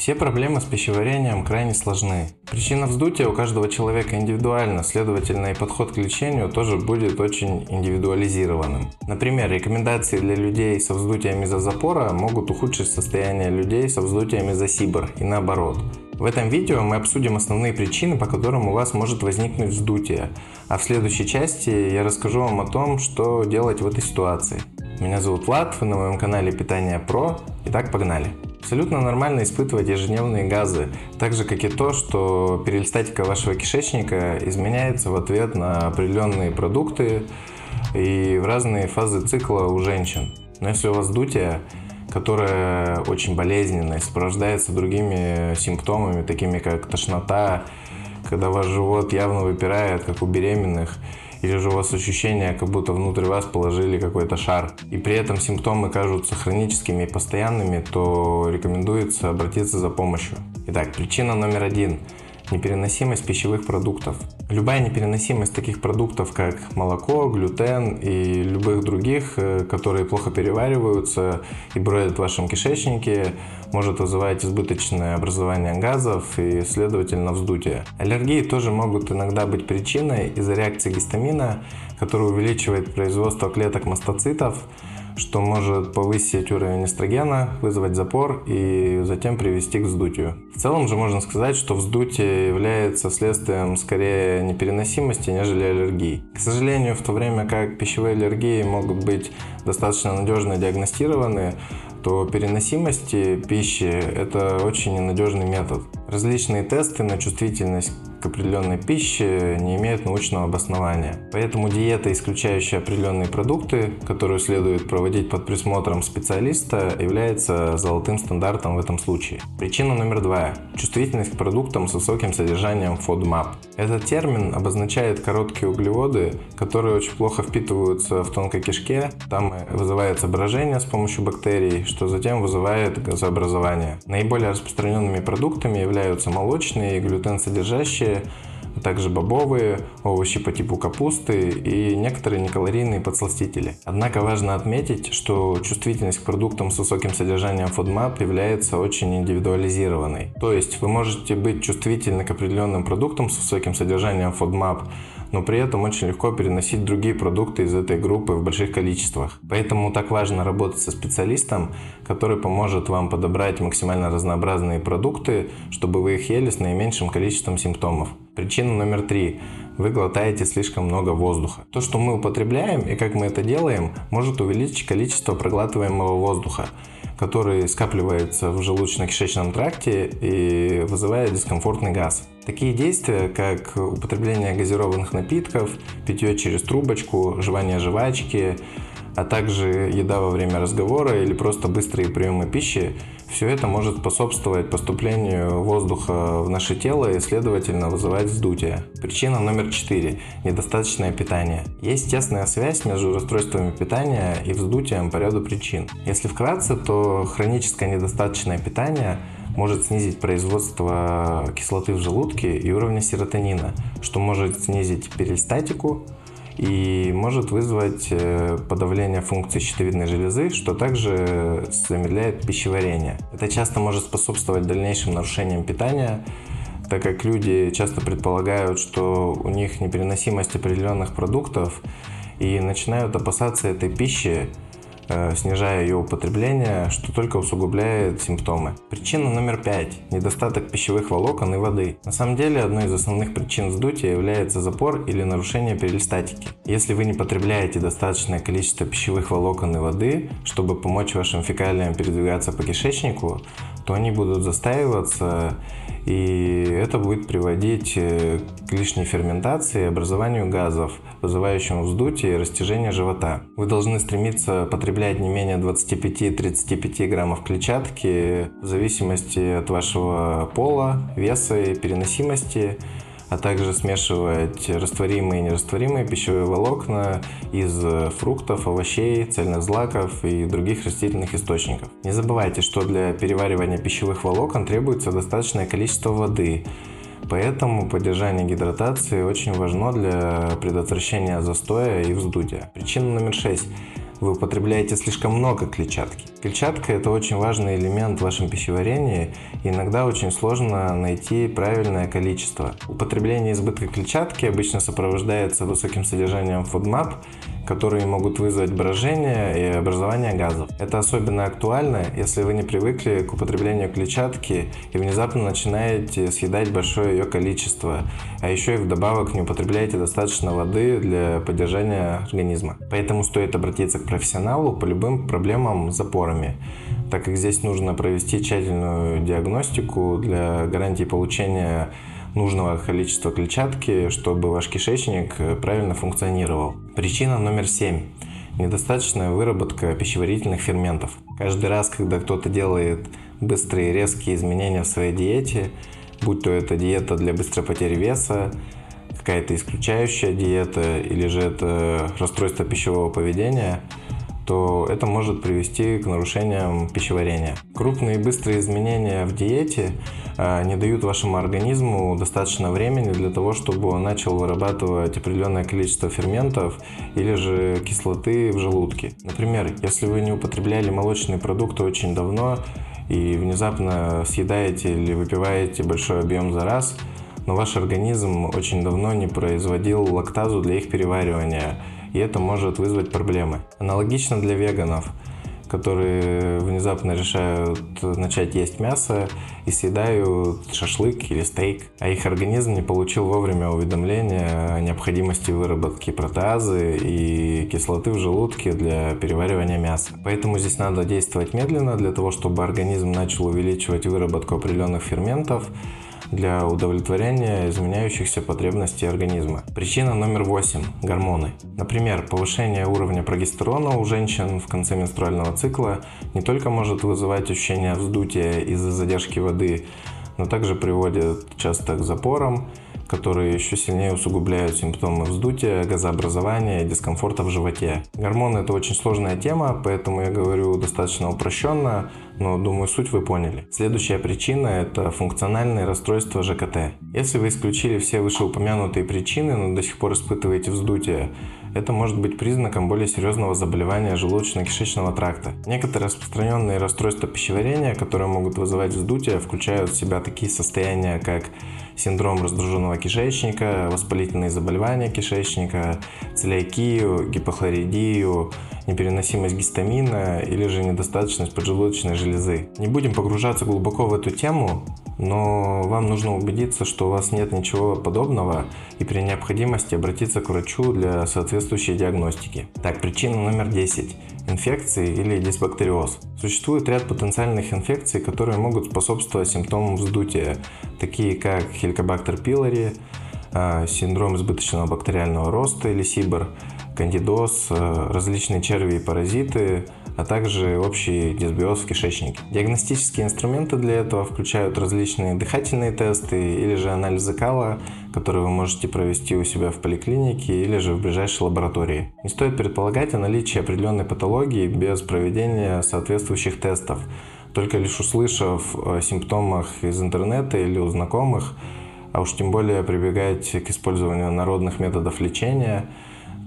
Все проблемы с пищеварением крайне сложны. Причина вздутия у каждого человека индивидуальна, следовательно, и подход к лечению тоже будет очень индивидуализированным. Например, рекомендации для людей со вздутием из-за запора могут ухудшить состояние людей со вздутием из-за сибр и наоборот. В этом видео мы обсудим основные причины, по которым у вас может возникнуть вздутие, а в следующей части я расскажу вам о том, что делать в этой ситуации. Меня зовут Влад, вы на моем канале Питание Про. Итак, погнали! Абсолютно нормально испытывать ежедневные газы, так же как и то, что перистальтика вашего кишечника изменяется в ответ на определенные продукты и в разные фазы цикла у женщин. Но если у вас вздутие, которое очень болезненно и сопровождается другими симптомами, такими как тошнота, когда ваш живот явно выпирает, как у беременных, или же у вас ощущение, как будто внутрь вас положили какой-то шар, и при этом симптомы кажутся хроническими и постоянными, то рекомендуется обратиться за помощью. Итак, причина номер 1 – непереносимость пищевых продуктов. Любая непереносимость таких продуктов, как молоко, глютен и любых других, которые плохо перевариваются и бродят в вашем кишечнике, может вызывать избыточное образование газов и, следовательно, вздутие. Аллергии тоже могут иногда быть причиной из-за реакции гистамина, которая увеличивает производство клеток мастоцитов, что может повысить уровень эстрогена, вызвать запор и затем привести к вздутию. В целом же можно сказать, что вздутие является следствием скорее непереносимости, нежели аллергии. К сожалению, в то время как пищевые аллергии могут быть достаточно надежно диагностированы, то переносимости пищи – это очень ненадежный метод. Различные тесты на чувствительность к определенной пище не имеют научного обоснования. Поэтому диета, исключающая определенные продукты, которую следует проводить под присмотром специалиста, является золотым стандартом в этом случае. Причина номер 2 – чувствительность к продуктам с высоким содержанием FODMAP. Этот термин обозначает короткие углеводы, которые очень плохо впитываются в тонкой кишке, там вызывается брожение с помощью бактерий, что затем вызывает газообразование. Наиболее распространенными продуктами являются молочные и глютен-содержащие, а также бобовые, овощи по типу капусты и некоторые некалорийные подсластители. Однако важно отметить, что чувствительность к продуктам с высоким содержанием FODMAP является очень индивидуализированной. То есть вы можете быть чувствительны к определенным продуктам с высоким содержанием FODMAP, но при этом очень легко переносить другие продукты из этой группы в больших количествах. Поэтому так важно работать со специалистом, который поможет вам подобрать максимально разнообразные продукты, чтобы вы их ели с наименьшим количеством симптомов. Причина номер 3. Вы глотаете слишком много воздуха. То, что мы употребляем и как мы это делаем, может увеличить количество проглатываемого воздуха, который скапливается в желудочно-кишечном тракте и вызывает дискомфортный газ. Такие действия, как употребление газированных напитков, питье через трубочку, жевание жвачки, а также еда во время разговора или просто быстрые приемы пищи, все это может способствовать поступлению воздуха в наше тело и, следовательно, вызывать вздутие. Причина номер 4 – недостаточное питание. Есть тесная связь между расстройствами питания и вздутием по ряду причин. Если вкратце, то хроническое недостаточное питание может снизить производство кислоты в желудке и уровня серотонина, что может снизить перистальтику и может вызвать подавление функций щитовидной железы, что также замедляет пищеварение. Это часто может способствовать дальнейшим нарушениям питания, так как люди часто предполагают, что у них непереносимость определенных продуктов и начинают опасаться этой пищи, снижая ее употребление, что только усугубляет симптомы. Причина номер 5 – недостаток пищевых волокон и воды. На самом деле, одной из основных причин вздутия является запор или нарушение перистальтики. Если вы не потребляете достаточное количество пищевых волокон и воды, чтобы помочь вашим фекалиям передвигаться по кишечнику, то они будут застаиваться, и это будет приводить к лишней ферментации и образованию газов, вызывающим вздутие и растяжение живота. Вы должны стремиться потреблять не менее 25-35 граммов клетчатки в зависимости от вашего пола, веса и переносимости, а также смешивать растворимые и нерастворимые пищевые волокна из фруктов, овощей, цельных злаков и других растительных источников. Не забывайте, что для переваривания пищевых волокон требуется достаточное количество воды, поэтому поддержание гидратации очень важно для предотвращения застоя и вздутия. Причина номер 6. вы употребляете слишком много клетчатки. Клетчатка – это очень важный элемент в вашем пищеварении, и иногда очень сложно найти правильное количество. Употребление избытка клетчатки обычно сопровождается высоким содержанием FODMAP, которые могут вызвать брожение и образование газов. Это особенно актуально, если вы не привыкли к употреблению клетчатки и внезапно начинаете съедать большое ее количество, а еще и вдобавок не употребляете достаточно воды для поддержания организма. Поэтому стоит обратиться к профессионалу по любым проблемам с запорами, так как здесь нужно провести тщательную диагностику для гарантии получения нужного количества клетчатки, чтобы ваш кишечник правильно функционировал. Причина номер 7. Недостаточная выработка пищеварительных ферментов. Каждый раз, когда кто-то делает быстрые резкие изменения в своей диете, будь то это диета для быстрой потери веса, какая-то исключающая диета или же это расстройство пищевого поведения, то это может привести к нарушениям пищеварения. Крупные и быстрые изменения в диете не дают вашему организму достаточно времени для того, чтобы он начал вырабатывать определенное количество ферментов или же кислоты в желудке. Например, если вы не употребляли молочные продукты очень давно и внезапно съедаете или выпиваете большой объем за раз, но ваш организм очень давно не производил лактазу для их переваривания, и это может вызвать проблемы. Аналогично для веганов, которые внезапно решают начать есть мясо и съедают шашлык или стейк, а их организм не получил вовремя уведомления о необходимости выработки протеазы и кислоты в желудке для переваривания мяса. Поэтому здесь надо действовать медленно для того, чтобы организм начал увеличивать выработку определенных ферментов для удовлетворения изменяющихся потребностей организма. Причина номер 8. Гормоны. Например, повышение уровня прогестерона у женщин в конце менструального цикла не только может вызывать ощущение вздутия из-за задержки воды, но также приводит часто к запорам, которые еще сильнее усугубляют симптомы вздутия, газообразования и дискомфорта в животе. Гормоны – это очень сложная тема, поэтому я говорю достаточно упрощенно, но думаю, суть вы поняли. Следующая причина – это функциональные расстройства ЖКТ. Если вы исключили все вышеупомянутые причины, но до сих пор испытываете вздутие, это может быть признаком более серьезного заболевания желудочно-кишечного тракта. Некоторые распространенные расстройства пищеварения, которые могут вызывать вздутие, включают в себя такие состояния, как синдром раздраженного кишечника, воспалительные заболевания кишечника, целиакию, гипохлоридию, непереносимость гистамина или же недостаточность поджелудочной железы. Не будем погружаться глубоко в эту тему, но вам нужно убедиться, что у вас нет ничего подобного и при необходимости обратиться к врачу для соответствующей диагностики. Так, причина номер 10. Инфекции или дисбактериоз. Существует ряд потенциальных инфекций, которые могут способствовать симптомам вздутия, такие как Helicobacter pylori, синдром избыточного бактериального роста или СИБР, кандидоз, различные черви и паразиты, а также общий дисбиоз в кишечнике. Диагностические инструменты для этого включают различные дыхательные тесты или же анализы кала, которые вы можете провести у себя в поликлинике или же в ближайшей лаборатории. Не стоит предполагать о наличии определенной патологии без проведения соответствующих тестов. Только лишь услышав о симптомах из интернета или у знакомых, а уж тем более прибегать к использованию народных методов лечения,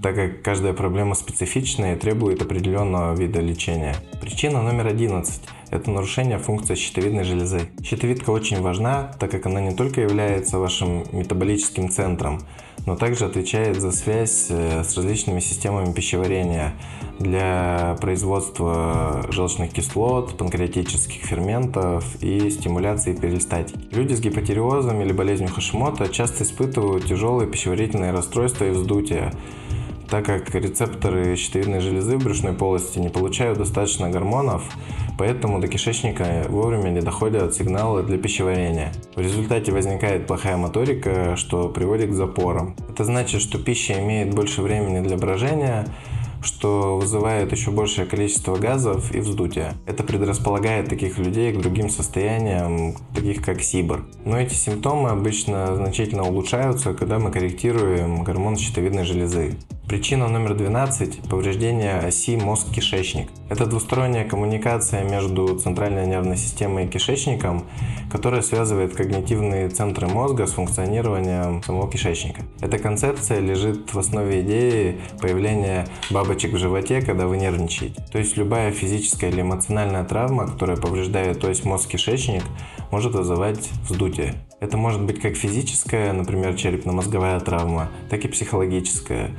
так как каждая проблема специфичная и требует определенного вида лечения. Причина номер 11 – это нарушение функции щитовидной железы. Щитовидка очень важна, так как она не только является вашим метаболическим центром, но также отвечает за связь с различными системами пищеварения для производства желчных кислот, панкреатических ферментов и стимуляции перистатики. Люди с гипотиреозом или болезнью Хашимото часто испытывают тяжелые пищеварительные расстройства и вздутия, так как рецепторы щитовидной железы в брюшной полости не получают достаточно гормонов, поэтому до кишечника вовремя не доходят сигналы для пищеварения. В результате возникает плохая моторика, что приводит к запорам. Это значит, что пища имеет больше времени для брожения, что вызывает еще большее количество газов и вздутия. Это предрасполагает таких людей к другим состояниям, таких как СИБР. Но эти симптомы обычно значительно улучшаются, когда мы корректируем гормон щитовидной железы. Причина номер 12 – повреждение оси мозг-кишечник. Это двусторонняя коммуникация между центральной нервной системой и кишечником, которая связывает когнитивные центры мозга с функционированием самого кишечника. Эта концепция лежит в основе идеи появления бабочек в животе, когда вы нервничаете. То есть любая физическая или эмоциональная травма, которая повреждает ось мозг-кишечник, может вызывать вздутие. Это может быть как физическая, например, черепно-мозговая травма, так и психологическая.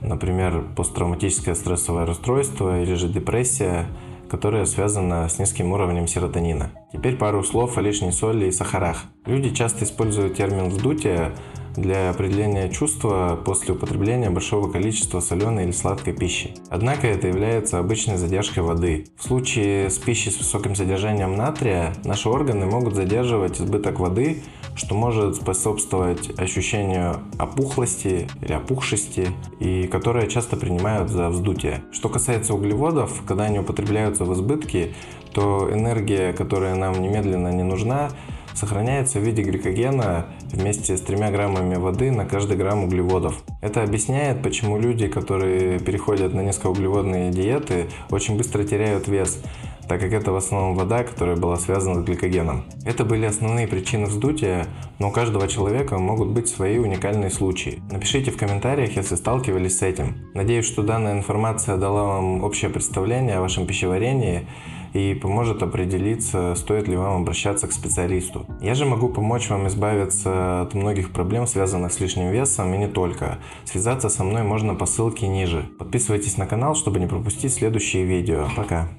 Например, посттравматическое стрессовое расстройство или же депрессия, которая связана с низким уровнем серотонина. Теперь пару слов о лишней соли и сахарах. Люди часто используют термин «вздутие» для определения чувства после употребления большого количества соленой или сладкой пищи. Однако это является обычной задержкой воды. В случае с пищей с высоким содержанием натрия наши органы могут задерживать избыток воды, что может способствовать ощущению опухлости или опухшести, и которые часто принимают за вздутие. Что касается углеводов, когда они употребляются в избытке, то энергия, которая нам немедленно не нужна, сохраняется в виде гликогена вместе с 3 граммами воды на каждый грамм углеводов. Это объясняет, почему люди, которые переходят на низкоуглеводные диеты, очень быстро теряют вес, так как это в основном вода, которая была связана с гликогеном. Это были основные причины вздутия, но у каждого человека могут быть свои уникальные случаи. Напишите в комментариях, если сталкивались с этим. Надеюсь, что данная информация дала вам общее представление о вашем пищеварении и поможет определиться, стоит ли вам обращаться к специалисту. Я же могу помочь вам избавиться от многих проблем, связанных с лишним весом, и не только. Связаться со мной можно по ссылке ниже. Подписывайтесь на канал, чтобы не пропустить следующие видео. Пока!